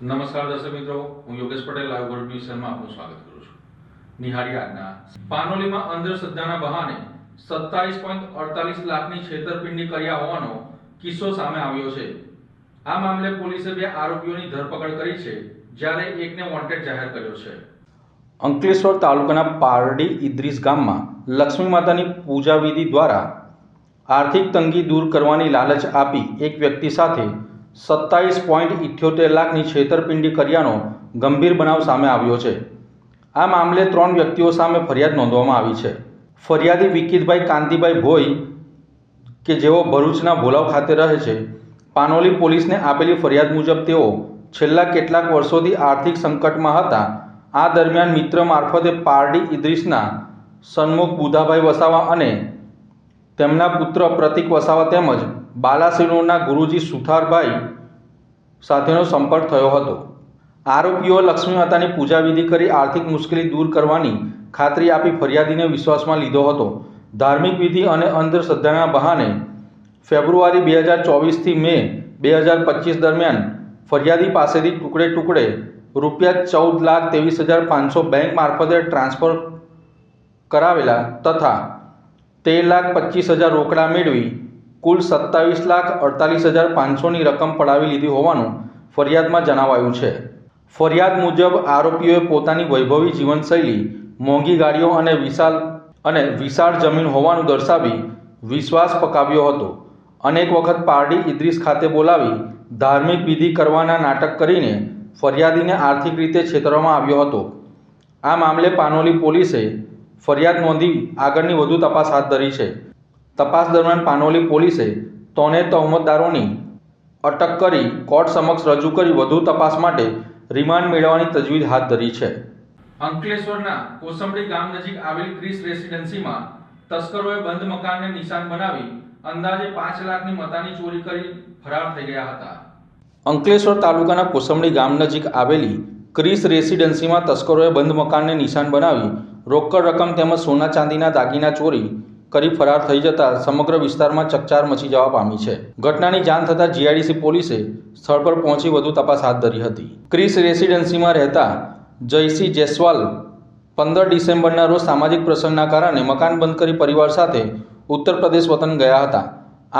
નમસ્કાર દર્શક મિત્રો, હું Yogesh Patel live world news ચેનલમાં આપનું સ્વાગત કરું છું. નિહાળી આજના પાનોલીમાં અંધશ્રદ્ધાના બહાને 27.48 લાખની છેતરપિંડી કર્યા હોવાનો કિસ્સો સામે આવ્યો છે. આ મામલે પોલીસે 2 આરોપીઓની ધરપકડ કરી છે, જ્યારે એકને વોન્ટેડ જાહેર કર્યો છે. અંકલેશ્વર તાલુકાના પારડી ઇદ્રીસ ગામમાં લક્ષ્મી માતાની પૂજા વિધિ દ્વારા આર્થિક તંગી દૂર કરવાની લાલચ આપી એક વ્યક્તિ સાથે 27.78 લાખની છેતરપિંડી કર્યાનો ગંભીર બનાવ સામે આવ્યો છે. આ મામલે 3 વ્યક્તિઓ સામે ફરિયાદ નોંધવામાં આવી છે. ફરિયાદી વિકિતભાઈ કાંતિભાઈ ભોઈ કે જેઓ ભરૂચના ભોલાવ ખાતે રહે છે, પાનોલી પોલીસને આપેલી ફરિયાદ મુજબ તેઓ છેલ્લા કેટલાક વર્ષોથી આર્થિક સંકટમાં હતા. આ દરમિયાન મિત્ર મારફતે પારડી ઇદ્રીસના સન્મુખ બુધાભાઈ વસાવા અને તેમના પુત્ર પ્રતિક વસાવા તેમજ બાલાસિનોરના ગુરુજી સુથારભાઈ સાથેનો સંપર્ક થયો હતો. આરોપીઓ લક્ષ્મી માતાની પૂજા વિધિ કરી આર્થિક મુશ્કેલી દૂર કરવાની ખાતરી આપી ફરિયાદીને વિશ્વાસમાં લીધો હતો. ધાર્મિક વિધિ અને અંધશ્રદ્ધાના બહાને ફેબ્રુઆરી 2024 થી મે 2025 દરમિયાન ફરિયાદી પાસેથી ટુકડે ટુકડે ₹14,23,500 બેંક મારફતે ટ્રાન્સફર કરાવેલા તથા 13,25,000 રોકડા મેળવી કુલ 27,48,500ની રકમ પડાવી લીધી હોવાનું ફરિયાદમાં જણાવાયું છે. ફરિયાદ મુજબ આરોપીઓએ પોતાની વૈભવી જીવનશૈલી, મોંઘી ગાડીઓ અને વિશાળ જમીન હોવાનું દર્શાવી વિશ્વાસ પકાવ્યો હતો. અનેક વખત પારડી ઇદ્રીસ ખાતે બોલાવી ધાર્મિક વિધિ કરવાના નાટક કરીને ફરિયાદીને આર્થિક રીતે છેતરવામાં આવ્યો હતો. આ મામલે પાનોલી પોલીસે ફરિયાદ નોંધી આગળની વધુ તપાસ હાથ ધરી છે. તપાસ દરમિયાન પાનોલી પોલીસે 3 તહોમતદારોની અટક કરી કોર્ટ સમક્ષ રજૂ કરી વધુ તપાસ માટે રિમાન્ડ મેળવવાની તજવીજ હાથ ધરી છે. અંકલેશ્વરના કોસંબડી ગામ નજીક આવેલી ક્રિસ રેસિડેન્સીમાં તસ્કરોએ બંધ મકાનને નિશાન બનાવી અંદાજે 5 લાખની મતાની ચોરી કરી ફરાર થઈ ગયા હતા. અંકલેશ્વર તાલુકાના કોસંબડી ગામ નજીક આવેલી ક્રિસ રેસિડેન્સીમાં તસ્કરોએ બંધ મકાનને નિશાન બનાવી રોકડ રકમ તેમજ સોના ચાંદીના દાગીના ચોરી કરી ફરાર થઈ જતા સમગ્ર વિસ્તારમાં ચકચાર મચી જવા પામી છે. ઘટનાની જાણ થતાં જીઆઈડીસી પોલીસે સ્થળ પર પહોંચી વધુ તપાસ હાથ ધરી હતી. ક્રિસ રેસિડેન્સીમાં રહેતા જયસિંહ જયસ્વાલ 15 ડિસેમ્બરના રોજ સામાજિક પ્રસંગના કારણે મકાન બંધ કરી પરિવાર સાથે ઉત્તર પ્રદેશ વતન ગયા હતા.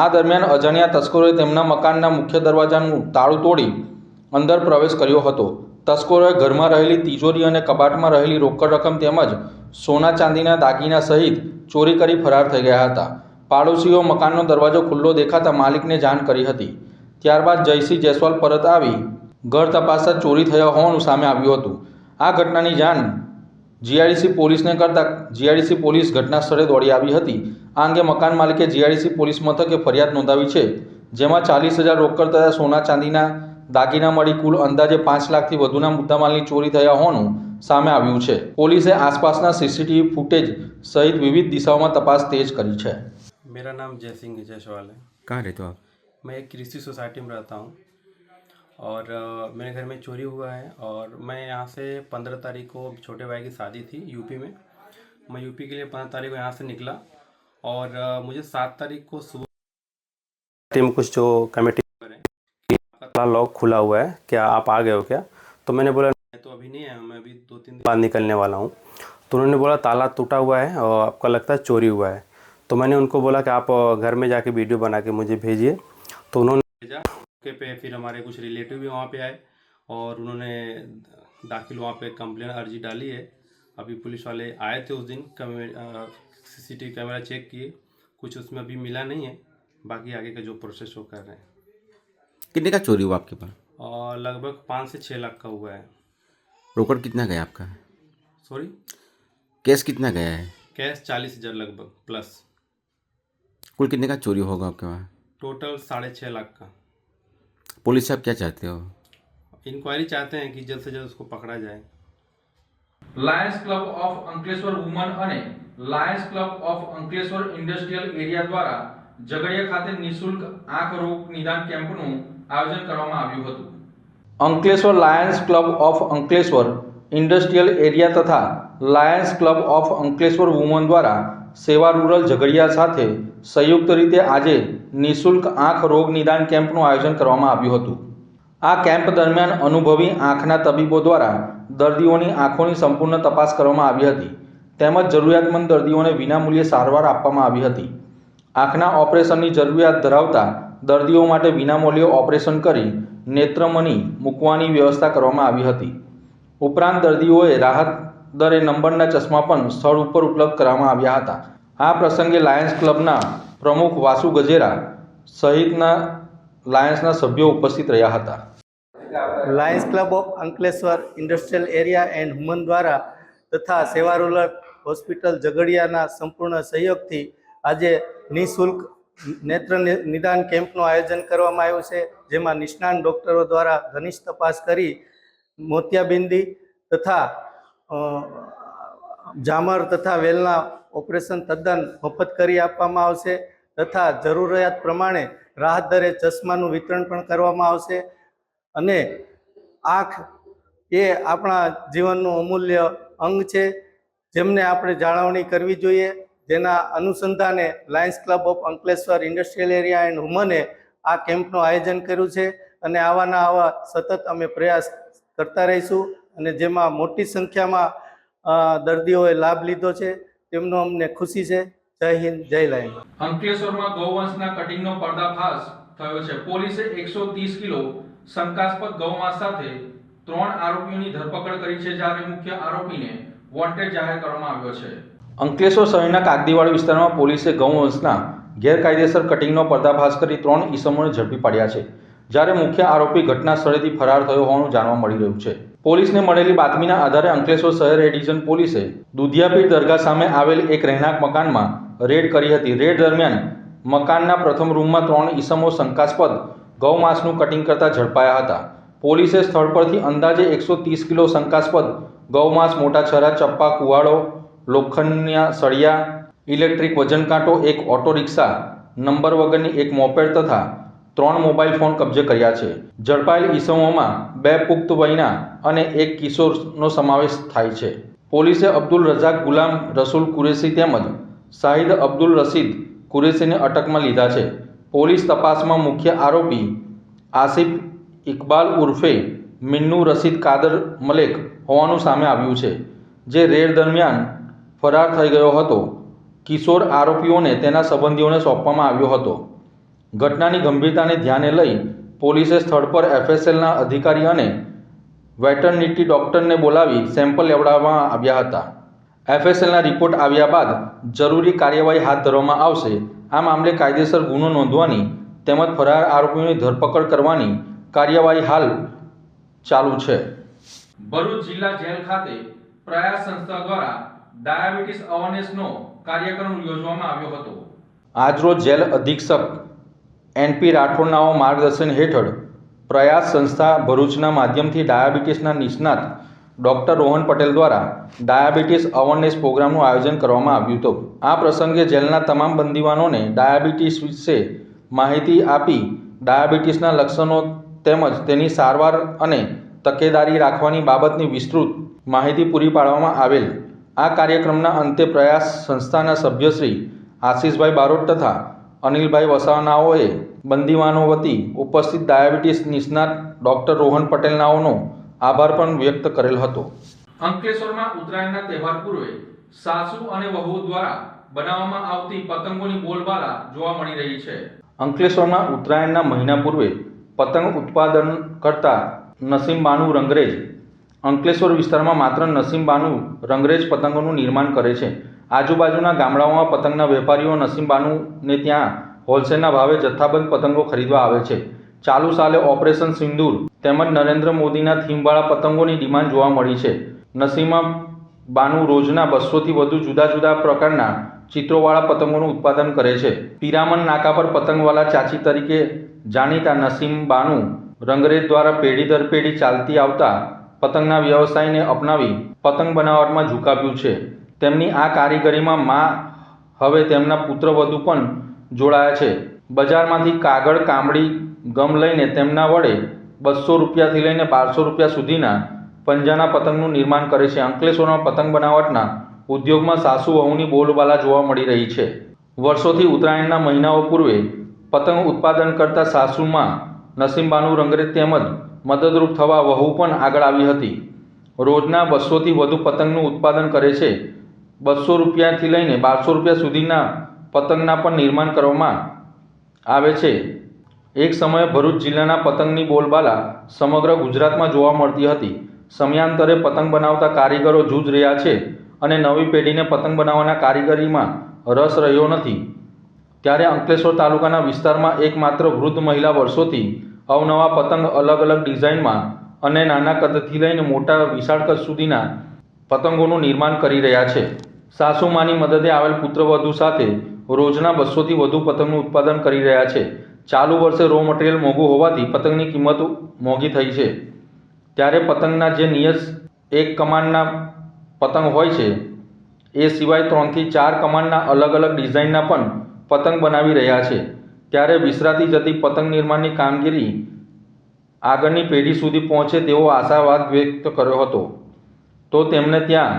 આ દરમિયાન અજાણ્યા તસ્કરોએ તેમના મકાનના મુખ્ય દરવાજાનું તાળું તોડી અંદર પ્રવેશ કર્યો હતો. તસ્કરોએ ઘરમાં રહેલી તિજોરી અને કબાટમાં રહેલી રોકડ રકમ તેમજ સોના ચાંદીના દાગીના સહિત ચોરી કરી ફરાર થઈ ગયા હતા. પાડોશીઓ મકાનનો દરવાજો ખુલ્લો દેખાતા માલિકને જાણ કરી હતી. ત્યારબાદ જયસિંહ જયસ્વાલ પરત આવી ઘર તપાસતા ચોરી થયા હોવાનું સામે આવ્યું હતું. આ ઘટનાની જાણ જીઆઈડીસી પોલીસને કરતાં જીઆઈડીસી પોલીસ ઘટના સ્થળે દોડી આવી હતી. આ અંગે મકાન માલિકે જીઆઈડીસી પોલીસ મથકે ફરિયાદ નોંધાવી છે, જેમાં 40,000 રોકડ તથા સોના ચાંદીના દાગીના મળી કુલ અંદાજે 5 લાખથી વધુના મુદ્દામાલની ચોરી થયા હોવાનું સામે આવ્યું છે. પોલીસે આસપાસના સીસીટીવી ફૂટેજ સહિત વિવિધ દિશાઓમાં તપાસ તેજ કરી છે. मेरा नाम जयसिंह जयसवाल है। कहाँ रहते हो आप? मैं एक कृषि सोसाइटी में रहता हूँ और मेरे घर में चोरी हुआ है और मैं यहाँ से 15 तारीख को छोटे भाई की शादी थी यूपी में। मैं यूपी के लिए 15 तारीख को यहाँ से निकला और मुझे 7 तारीख को सुबह टीम कुछ जो कमेटी आपका लॉक खुला हुआ है, क्या आप आ गए हो क्या? तो मैंने बोला मैं तो अभी नहीं आया, मैं अभी 2-3 दिन बाद निकलने वाला हूँ। तो उन्होंने बोला ताला टूटा हुआ है और आपका लगता है चोरी हुआ है। तो मैंने उनको बोला कि आप घर में जाके वीडियो बना के मुझे भेजिए। तो उन्होंने भेजा। मौके पे फिर हमारे कुछ रिलेटिव भी वहाँ पे आए और उन्होंने दाखिल वहाँ पे कंप्लेन अर्जी डाली है। अभी पुलिस वाले आए थे उस दिन, सीसीटीवी कैमरा चेक किए, कुछ उसमें अभी मिला नहीं है। बाकी आगे का जो प्रोसेस वो कर रहे हैं। कितने का चोरी हुआ आपके पास? और लगभग 5 से 6 लाख का हुआ है। रोकड़ कितना गया आपका? सॉरी, कैश कितना गया है? कैश 40,000 लगभग प्लस। कुल कितने का चोरी होगा आपके वहाँ? टोटल 6.5 लाख का। पुलिस से आप क्या चाहते हो? इंक्वायरी चाहते हैं कि जल्द से जल्द उसको पकड़ा जाए। Lions Club of Ankleshwar women અને Lions Club of Ankleshwar industrial area દ્વારા ઝઘડિયા ખાતે નિઃશુલ્ક આંખ રોગ નિદાન કેમ્પનું આયોજન કરવામાં આવ્યું હતું. Ankleshwar Lions Club of Ankleshwar industrial area તથા Lions Club of Ankleshwar women દ્વારા સેવા રૂરલ ઝઘડિયા સાથે સંયુક્ત રીતે આજે નિઃશુલ્ક આંખ રોગ નિદાન કેમ્પનું આયોજન કરવામાં આવ્યું હતું. આ કેમ્પ દરમિયાન અનુભવી આંખના તબીબો દ્વારા દર્દીઓની આંખોની સંપૂર્ણ તપાસ કરવામાં આવી હતી તેમજ જરૂરિયાતમંદ દર્દીઓને વિનામૂલ્યે સારવાર આપવામાં આવી હતી. આંખના ઓપરેશનની જરૂરિયાત ધરાવતા દર્દીઓ માટે વિનામૂલ્યે ઓપરેશન કરી નેત્રમણી મૂકવાની વ્યવસ્થા કરવામાં આવી હતી. ઉપરાંત દર્દીઓએ રાહત દરે નંબરના ચશ્મા પણ સ્થળ ઉપર ઉપલબ્ધ કરવામાં આવ્યા હતા. આ પ્રસંગે લાયન્સ ક્લબના પ્રમુખ વાસુ ગજેરા સહિતના લાયન્સના સભ્યો ઉપસ્થિત રહ્યા હતા. Lions Club of Ankleshwar industrial area and human દ્વારા તથા સેવા રૂરલ હોસ્પિટલ ઝઘડિયાના સંપૂર્ણ સહયોગથી આજે નિઃશુલ્ક નેત્ર નિદાન કેમ્પનું આયોજન કરવામાં આવ્યું છે, જેમાં નિષ્ણાત ડૉક્ટરો દ્વારા ઘનિષ્ઠ તપાસ કરી મોતિયાબિંદી તથા ઝામર તથા વેલના ઓપરેશન તદ્દન મફત કરી આપવામાં આવશે તથા જરૂરિયાત પ્રમાણે રાહત દરે ચશ્માનું વિતરણ પણ કરવામાં આવશે. અને આંખ એ આપણા જીવનનું અમૂલ્ય અંગ છે, જેમને આપણે જાળવણી કરવી જોઈએ. જેના અનુસંધાને Lions Club of Ankleshwar industrial area and હુમને આ કેમ્પનું આયોજન કર્યું છે અને આવા સતત અમે પ્રયાસ કરતા રહીશું અને જેમાં મોટી સંખ્યામાં દર્દીઓએ લાભ લીધો છે, તેમનો અમને ખુશી છે. જય હિન્દ, જય લાયન. અંકલેશ્વરમાં ગૌવંશના કટિંગનો પર્દાફાશ થયો છે. પોલીસે 130 કિલો શંકાસ્પદ ગૌમાંસ સાથે 3 આરોપીઓની ધરપકડ કરી છે, જ્યારે મુખ્ય આરોપીને વોન્ટેડ જાહેર કરવામાં આવ્યો છે. અંકલેશ્વર શહેરના કાગદીવાડી વિસ્તારમાં પોલીસે ગૌવંશના ગેરકાયદેસર કટિંગનો પર્દાફાશ કરી 3 ઈસમોને ઝડપી પાડ્યા છે, જ્યારે મુખ્ય આરોપી ઘટના સ્થળેથી ફરાર થયો હોવાનું જાણવા મળી રહ્યું છે. પોલીસને મળેલી બાતમીના આધારે અંકલેશ્વર શહેર એ ડિવિઝન પોલીસે દુધિયાપીર દરગાહ સામે આવેલ એક રહેણાંક મકાનમાં રેડ કરી હતી. રેડ દરમિયાન મકાનના પ્રથમ રૂમમાં 3 ઈસમો શંકાસ્પદ ગૌમાંસનું કટિંગ કરતા ઝડપાયા હતા. પોલીસે સ્થળ પરથી અંદાજે 130 કિલો શંકાસ્પદ ગૌમાંસ, મોટા છરા, ચપ્પા, કુવાડો, લોખંડના સળિયા, ઇલેક્ટ્રિક વજન કાંટો, એક ઓટો રિક્ષા નંબર વગરની એક મોપેડ તથા 3 મોબાઈલ ફોન કબજે કર્યા છે. ઝડપાયેલ ઈસમોમાં 2 પુખ્ત વયના અને 1 કિશોરનો સમાવેશ થાય છે. પોલીસે અબ્દુલ રઝાક ગુલામ રસૂલ કુરેશી તેમજ શાહિદ અબ્દુલ રશીદ કુરેશીને અટકમાં લીધા છે. પોલીસ તપાસમાં મુખ્ય આરોપી આસિફ ઇકબાલ ઉર્ફે મિન્નુ રશીદ કાદર મલેક હોવાનું સામે આવ્યું છે, જે રેડ દરમિયાન ફરાર થઈ ગયો હતો. કિશોર આરોપીઓને તેના સંબંધીઓને સોંપવામાં આવ્યો હતો. ઘટનાની ગંભીરતાને ધ્યાને લઈ પોલીસે સ્થળ પર FSLના અધિકારી અને વેટરનિટી ડૉક્ટરને બોલાવી સેમ્પલ લેવડાવવામાં આવ્યા હતા. FSLના રિપોર્ટ આવ્યા બાદ જરૂરી કાર્યવાહી હાથ ધરવામાં આવશે. આ મામલે કાયદેસર ગુનો નોંધવાની તેમજ ફરાર આરોપીઓની ધરપકડ કરવાની કાર્યવાહી હાલ ચાલુ છે. ભરૂચ જિલ્લા જેલ ખાતે પ્રયાસ સંસ્થા દ્વારા ડાયાબિટીસ અવેરનેસનો કાર્યક્રમ યોજવામાં આવ્યો હતો. આજરોજ જેલ અધિક્ષક NP રાઠોડના માર્ગદર્શન હેઠળ પ્રયાસ સંસ્થા ભરૂચના માધ્યમથી ડાયાબિટીસના નિષ્ણાત ડૉક્ટર રોહન પટેલ દ્વારા ડાયાબિટીસ અવેરનેસ પ્રોગ્રામનું આયોજન કરવામાં આવ્યું હતું. આ પ્રસંગે જેલના તમામ બંદીવાનોને ડાયાબિટીસ વિશે માહિતી આપી ડાયાબિટીસના લક્ષણો તેમજ તેની સારવાર અને તકેદારી રાખવાની બાબતની વિસ્તૃત માહિતી પૂરી પાડવામાં આવેલ. આ કાર્યક્રમના અંતે પ્રયાસ સંસ્થાના સભ્યશ્રી આશીષભાઈ બારોટ તથા અનિલભાઈ વસાવનાઓએ બંદીવાનો વતી ઉપસ્થિત ડાયાબિટીસ નિષ્ણાત ડૉક્ટર રોહન પટેલનાઓનો આભાર પણ વ્યક્ત કરેલ હતો. અંકલેશ્વરમાં ઉત્તરાયણના તહેવાર પૂર્વે સાસુ અને વહુ દ્વારા બનાવવામાં આવતી પતંગોની બોલબાલા જોવા મળી રહી છે. અંકલેશ્વરમાં ઉત્તરાયણના મહિના પૂર્વે પતંગ ઉત્પાદન કરતા નસીમબાનુ રંગરેજ અંકલેશ્વર વિસ્તારમાં માત્ર નસીમબાનુ રંગરેજ પતંગોનું નિર્માણ કરે છે. આજુબાજુના ગામડાઓમાં પતંગના વેપારીઓ નસીમબાનુને ત્યાં હોલસેલના ભાવે જથ્થાબંધ પતંગો ખરીદવા આવે છે. ચાલુ સાલે ઓપરેશન સિંદૂર તેમજ નરેન્દ્ર મોદીના થીમવાળા પતંગોની ડિમાન્ડ જોવા મળી છે. નસીમા બાનુ રોજના 200થી વધુ જુદા જુદા પ્રકારના ચિત્રોવાળા પતંગોનું ઉત્પાદન કરે છે. પિરામન નાકા પર પતંગવાલા ચાચી તરીકે જાણીતા નસીમ બાનુ રંગરેજ દ્વારા પેઢી દર પેઢી ચાલતી આવતા પતંગના વ્યવસાયને અપનાવી પતંગ બનાવટમાં ઝુકાવ્યું છે. તેમની આ કારીગરીમાં હવે તેમના પુત્રવધુ પણ જોડાયા છે. બજારમાંથી કાગળ, કામડી, ગમ લઈને તેમના વડે 200 રૂપિયાથી લઈને 1200 રૂપિયા સુધીના પંજાના પતંગનું નિર્માણ કરે છે. અંકલેશ્વરમાં પતંગ બનાવટના ઉદ્યોગમાં સાસુ વહુની બોલબાલા જોવા મળી રહી છે. વર્ષોથી ઉત્તરાયણના મહિનાઓ પૂર્વે પતંગ ઉત્પાદન કરતા સાસુમાં નસીમબાનુ રંગરેજ તેમજ મદદરૂપ થવા વહુ પણ આગળ આવી હતી. રોજના 200થી વધુ પતંગનું ઉત્પાદન કરે છે. 200 રૂપિયાથી લઈને 1200 રૂપિયા સુધીના પતંગના પણ નિર્માણ કરવામાં આવે છે. એક સમયે ભરૂચ જિલ્લાના પતંગની બોલબાલા સમગ્ર ગુજરાતમાં જોવા મળતી હતી. સમયાંતરે પતંગ બનાવતા કારીગરો જૂજ રહ્યા છે અને નવી પેઢીને પતંગ બનાવવાના કારીગરીમાં રસ રહ્યો નથી. ત્યારે અંકલેશ્વર તાલુકાના વિસ્તારમાં એકમાત્ર વૃદ્ધ મહિલા વર્ષોથી અવનવા પતંગ અલગ અલગ ડિઝાઇનમાં અને નાના કદથી લઈને મોટા વિશાળ કદ સુધીના પતંગોનું નિર્માણ કરી રહ્યા છે. સાસુમાની મદદે આવેલ પુત્રવધુ સાથે રોજના 200થી વધુ પતંગનું ઉત્પાદન કરી રહ્યા છે. ચાલુ વર્ષે રો મટીરિયલ મોંઘું હોવાથી પતંગની કિંમત મોંઘી થઈ છે. ત્યારે પતંગના જે નિયત એક કમાનના પતંગ હોય છે એ સિવાય 3થી 4 કમાનના અલગ અલગ ડિઝાઇનના પણ પતંગ બનાવી રહ્યા છે. ત્યારે વિસરાતી જતી પતંગ નિર્માણની કામગીરી આગળની પેઢી સુધી પહોંચે તેવો આશાવાદ વ્યક્ત કર્યો હતો. તો તેમને ત્યાં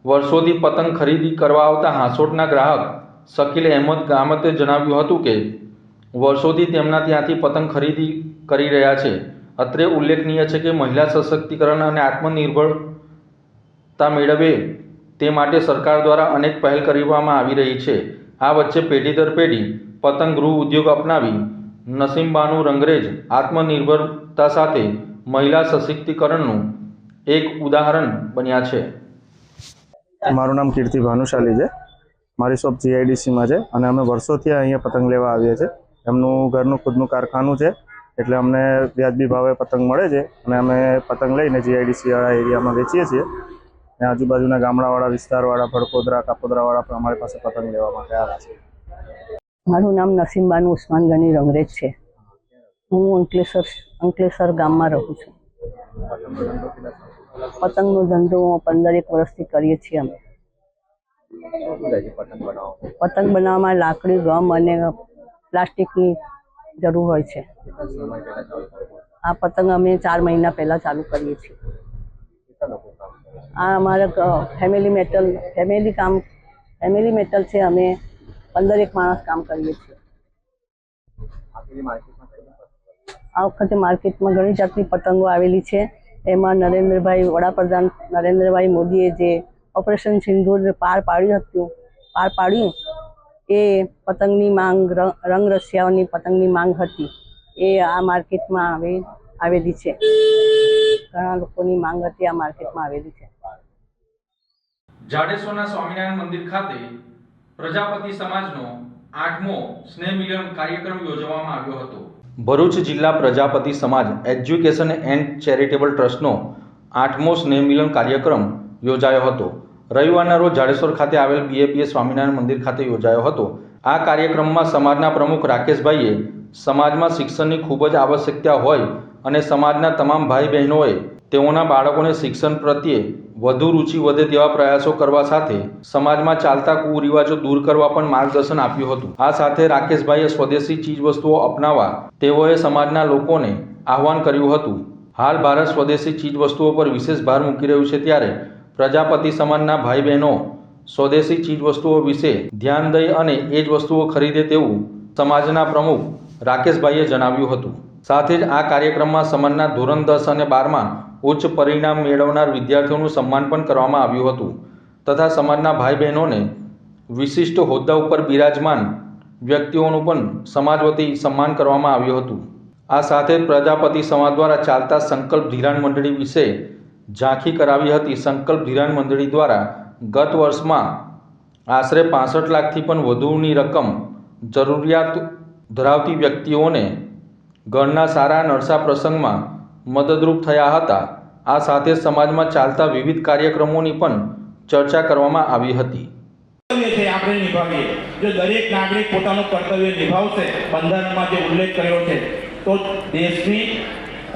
વર્ષોથી પતંગ ખરીદી કરવા આવતા હાંસોટના ગ્રાહક શકીલ અહેમદ ગામતે જણાવ્યું હતું કે વર્ષોથી તેમના ત્યાંથી પતંગ ખરીદી કરી રહ્યા છે. અત્રે ઉલ્લેખનીય છે કે મહિલા સશક્તિકરણ અને આત્મનિર્ભરતા મેળવે તે માટે સરકાર દ્વારા અનેક પહેલ કરવામાં આવી રહી છે. આ વચ્ચે પેઢી દર પેઢી પતંગ ગૃહ ઉદ્યોગ અપનાવી નસીમબાનું રંગરેજ આત્મનિર્ભરતા સાથે મહિલા સશક્તિકરણનું એક ઉદાહરણ બન્યા છે. મારું નામ કીર્તિ ભાનુશાલી છે. મારી શોપ જીઆઈડીસીમાં છે અને અમે વર્ષોથી અહીંયા પતંગ લેવા આવીએ છીએ. એમનું ઘરનું ખુદનું કારખાનું છે એટલે અમને વ્યાજબી ભાવે પતંગ મળે છે અને અમે પતંગ લઈને જીઆઈડીસી વાળા એરિયામાં વેચીએ છીએ. અને આજુબાજુના ગામડાવાળા વિસ્તારવાળા ભડકોદરા કાપોદરાવાળા પણ અમારી પાસે પતંગ લેવા માટે આવે છે. મારું નામ નસીમબાનુ ઉસ્માન ગની રંગરેજ છે. હું અંકલેશ્વર ગામમાં રહું છું. પતંગનો ધંધો 15-1 વર્ષથી કરીએ છીએ અમે. પતંગ બનાવવામાં લાકડી, ગમ અને પ્લાસ્ટિકની જરૂર હોય છે. આ પતંગ અમે 4 મહિના પહેલાં ચાલુ કરીએ છીએ. આ અમારા ફેમિલી મેટલ છે. અમે 15-1 માણસ કામ કરીએ છીએ. આ વખતે માર્કેટમાં ઘણી જાતની પતંગો આવેલી છે. એમાં વડાપ્રધાન નરેન્દ્રભાઈ મોદીએ જે ઓપરેશન સિંદૂર પાર પાડ્યું એ પતંગની માંગ, રંગ રસિયાઓની પતંગની માંગ હતી. એ આ માર્કેટમાં આવેલી છે. ઘણા લોકોની માંગ હતી, આ માર્કેટમાં આવેલી છે. જાડેશ્વરના સ્વામિનારાયણ મંદિર ખાતે પ્રજાપતિ સમાજનો 8મો સ્નેહ મિલન કાર્યક્રમ યોજવામાં આવ્યો હતો. ભરૂચ જિલ્લા પ્રજાપતિ સમાજ એજ્યુકેશન એન્ડ ચેરિટેબલ ટ્રસ્ટનો 8મો સ્નેહ મિલન કાર્યક્રમ યોજાયો હતો. રવિવારના રોજ જાડેશ્વર ખાતે આવેલ BAPS સ્વામિનારાયણ મંદિર ખાતે યોજાયો હતો. આ કાર્યક્રમમાં સમાજના પ્રમુખ રાકેશભાઈએ સમાજમાં શિક્ષણની ખૂબ જ આવશ્યકતા હોય અને સમાજના તમામ ભાઈ બહેનોએ તેઓના બાળકોને શિક્ષણ પ્રત્યે વધુ રુચિ વધે તેવા પ્રયાસો કરવા સાથે સમાજમાં ચાલતા કુરિવાજો દૂર કરવા પણ માર્ગદર્શન આપ્યું હતું. આ સાથે રાકેશભાઈએ સ્વદેશી ચીજવસ્તુઓ અપનાવવા તેઓએ સમાજના લોકોને આહવાન કર્યું હતું. હાલ ભારત સ્વદેશી ચીજવસ્તુઓ પર વિશેષ ભાર મૂકી રહ્યું છે, ત્યારે પ્રજાપતિ સમાજના ભાઈ બહેનો સ્વદેશી ચીજવસ્તુઓ વિશે ધ્યાન દઈ અને એ જ વસ્તુઓ ખરીદે તેવું સમાજના પ્રમુખ રાકેશભાઈએ જણાવ્યું હતું. સાથે જ આ કાર્યક્રમમાં સમાજના ધોરણ 10 અને 12માં ઉચ્ચ પરિણામ મેળવનાર વિદ્યાર્થીઓનું સન્માન પણ કરવામાં આવ્યું હતું તથા સમાજના ભાઈ બહેનોને વિશિષ્ટ હોદ્દા ઉપર બિરાજમાન વ્યક્તિઓનું પણ સમાજ વતી સન્માન કરવામાં આવ્યું હતું. આ સાથે પ્રજાપતિ સમાજ દ્વારા ચાલતા સંકલ્પ ધિરાણ મંડળી વિશે ઝાંખી કરાવી હતી. સંકલ્પ ધિરાણ મંડળી દ્વારા ગત વર્ષમાં આશરે 65 લાખથી પણ વધુની રકમ જરૂરિયાત ધરાવતી વ્યક્તિઓને ઘરના સારા નરસા પ્રસંગમાં મદદરૂપ થયા હતા. આ સાથે સમાજમાં ચાલતા વિવિધ કાર્યક્રમોની પણ ચર્ચા કરવામાં આવી હતી. આપણે નિભાવીએ. જો દરેક નાગરિક પોતાનું કર્તવ્ય નિભાવશે, બંધારણમાં જે ઉલ્લેખ કર્યો છે, તો દેશની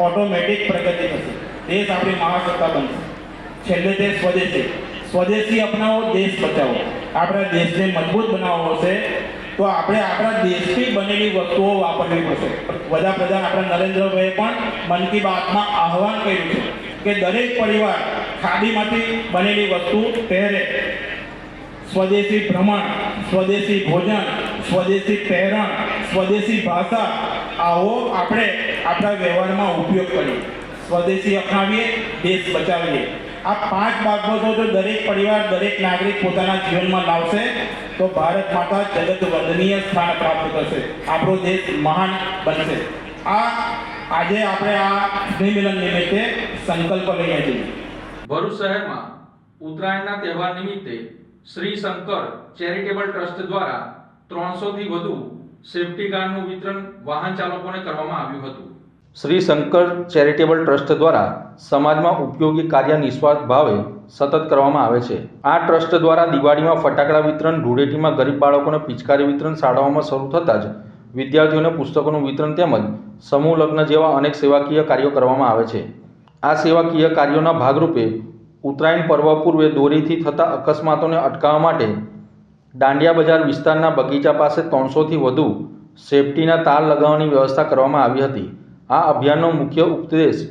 ઓટોમેટિક પ્રગતિ થશે. દેશ આપણી મહાસત્તા બનશે. છેલ્લે તે સ્વદેશી અપનાવો, દેશ બચાવો. આપણા દેશને મજબૂત બનાવવો હશે તો આપણે આપણા દેશથી બનેલી વસ્તુઓ વાપરવી પડશે. વડાપ્રધાન આપણા નરેન્દ્રભાઈએ પણ મન કી બાતમાં આહવાન કર્યું છે કે દરેક પરિવાર ખાદીમાંથી બનેલી વસ્તુ પહેરે. સ્વદેશી ભ્રમણ, સ્વદેશી ભોજન, સ્વદેશી પહેરણ, સ્વદેશી ભાષા, આવો આપણે આપણા વ્યવહારમાં ઉપયોગ કરીએ. સ્વદેશી અપનાવીએ, દેશ બચાવીએ. આ 5 બાબતો જો દરેક પરિવાર, દરેક નાગરિક પોતાના જીવનમાં લાવશે તો ભારત માતા જગત વંદનીય સ્થાન પ્રાપ્ત કરશે. આપણો દેશ મહાન બનશે. આજે આપણે આ સ્નેહ મિલન નિમિત્તે સંકલ્પ લઈએ છીએ. ભરૂચ શહેરમાં ઉત્તરાયણના તહેવાર નિમિત્તે શ્રી શંકર ચેરિટેબલ ટ્રસ્ટ દ્વારા 300 થી વધુ સેફટી ગાર્ડનું વિતરણ વાહન ચાલકોને કરવામાં આવ્યું હતું. શ્રી શંકર ચેરિટેબલ ટ્રસ્ટ દ્વારા સમાજમાં ઉપયોગી કાર્ય નિસ્વાર્થ ભાવે સતત કરવામાં આવે છે. આ ટ્રસ્ટ દ્વારા દિવાળીમાં ફટાકડા વિતરણ, ધૂળેટીમાં ગરીબ બાળકોને પિચકારી વિતરણ, શાળાઓમાં શરૂ થતાં જ વિદ્યાર્થીઓને પુસ્તકોનું વિતરણ તેમજ સમૂહ લગ્ન જેવા અનેક સેવાકીય કાર્યો કરવામાં આવે છે. આ સેવાકીય કાર્યોના ભાગરૂપે ઉત્તરાયણ પર્વ પૂર્વે દોરીથી થતા અકસ્માતોને અટકાવવા માટે દાંડિયા બજાર વિસ્તારના બગીચા પાસે 300 થી વધુ સેફટીના તાર લગાવવાની વ્યવસ્થા કરવામાં આવી હતી. આ અભિયાનનો મુખ્ય ઉદ્દેશ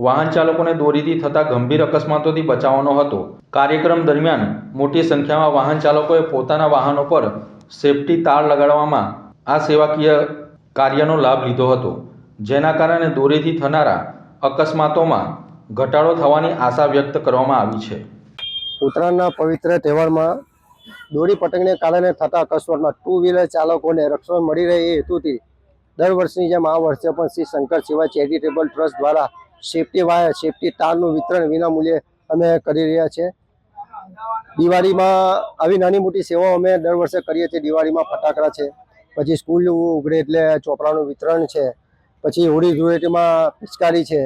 વાહન ચાલકોને દોરીથી થતા ગંભીર અકસ્માતોથી બચાવવાનો હતો. કાર્યક્રમ દરમિયાન મોટી સંખ્યામાં વાહન ચાલકોએ પોતાના વાહનો પર સેફટી તાર લગાડવામાં આ સેવાકીય કાર્યનો લાભ લીધો હતો, જેના કારણે દોરીથી થનારા અકસ્માતોમાં ઘટાડો થવાની આશા વ્યક્ત કરવામાં આવી છે. ઉત્તરાયણના પવિત્ર તહેવારમાં દોરી પતંગને કારણે થતા અકસ્માતમાં 2 વ્હીલર ચાલકોને રક્ષણ મળી રહે એ હેતુથી દર વર્ષની જેમ આ વર્ષે પણ શ્રી શંકર સેવા ચેરિટેબલ ટ્રસ્ટ દ્વારા સેફટી વાયર, સેફટી તારનું વિતરણ વિનામૂલ્યે અમે કરી રહ્યા છીએ. દિવાળીમાં આવી નાની મોટી સેવાઓ અમે દર વર્ષે કરીએ છીએ. દિવાળીમાં ફટાકડા છે, પછી સ્કૂલ ઉઘડે એટલે ચોપડાનું વિતરણ છે, પછી હોળી ધૂળેટીમાં પિચકારી છે,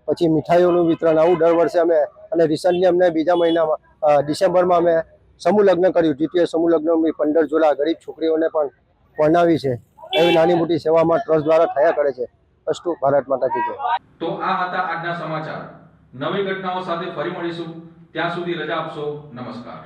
પછી મીઠાઈઓનું વિતરણ, આવું દર વર્ષે અમે. અને રિસન્ટલી અમને બીજા મહિનામાં ડિસેમ્બરમાં અમે સમૂહ લગ્ન કર્યું. દ્વિતીય સમૂહ લગ્ન 15 જોડા ગરીબ છોકરીઓને પણ પરણાવી છે. એવી નાની મોટી સેવામાં ટ્રસ્ટ દ્વારા થયા કરે છે. અસ્તુ ભારત માતા કી જય. તો આ હતા આજના સમાચાર. નવી ઘટનાઓ સાથે ફરી મળીશું. ત્યાં સુધી રજા આપશો. નમસ્કાર.